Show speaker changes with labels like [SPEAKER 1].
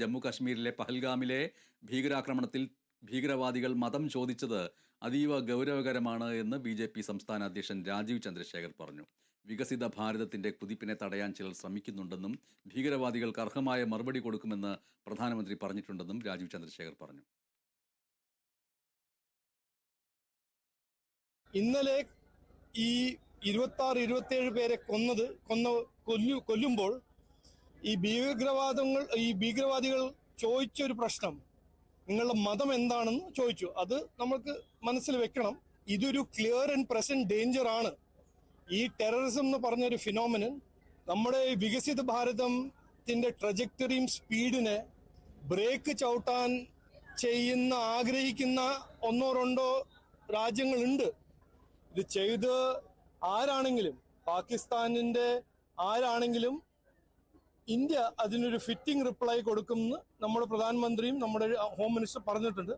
[SPEAKER 1] ജമ്മു കാശ്മീരിലെ പഹൽഗാമിലെ ഭീകരാക്രമണത്തിൽ ഭീകരവാദികൾ മതം ചോദിച്ചത് അതീവ ഗൗരവകരമാണ് എന്ന് ബി.ജെ.പി. സംസ്ഥാന അധ്യക്ഷൻ രാജീവ് ചന്ദ്രശേഖർ പറഞ്ഞു. വികസിത ഭാരതത്തിന്റെ കുതിപ്പിനെ തടയാൻ ചിലർ ശ്രമിക്കുന്നുണ്ടെന്നും ഭീകരവാദികൾക്ക് അർഹമായ മറുപടി കൊടുക്കുമെന്ന് പ്രധാനമന്ത്രി പറഞ്ഞിട്ടുണ്ടെന്നും രാജീവ് ചന്ദ്രശേഖർ പറഞ്ഞു.
[SPEAKER 2] ഇന്നലെ ഈ 26-27 പേരെ കൊല്ലുമ്പോൾ ഈ ഭീകരവാദികൾ ചോദിച്ചൊരു പ്രശ്നം, നിങ്ങളുടെ മതം എന്താണെന്ന് ചോദിച്ചു. അത് നമ്മൾക്ക് മനസ്സിൽ വെക്കണം. ഇതൊരു ക്ലിയർ ആൻഡ് പ്രസന്റ് ഡേഞ്ചർ ആണ്. ഈ ടെററിസം എന്ന് പറഞ്ഞൊരു ഫിനോമിനൻ നമ്മുടെ വികസിത ഭാരതത്തിന്റെ ട്രജക്ടറിയും സ്പീഡിനെ ബ്രേക്ക് ചവിട്ടാൻ ആഗ്രഹിക്കുന്ന ഒന്നോ രണ്ടോ രാജ്യങ്ങളുണ്ട്. ഇത് ചെയ്ത് ആരാണെങ്കിലും, പാകിസ്ഥാനിന്റെ ആരാണെങ്കിലും ഇന്ത്യ അതിനൊരു ഫിറ്റിംഗ് റിപ്ലൈ കൊടുക്കുമെന്ന് നമ്മുടെ പ്രധാനമന്ത്രിയും നമ്മുടെ ഹോം മിനിസ്റ്റർ പറഞ്ഞിട്ടുണ്ട്.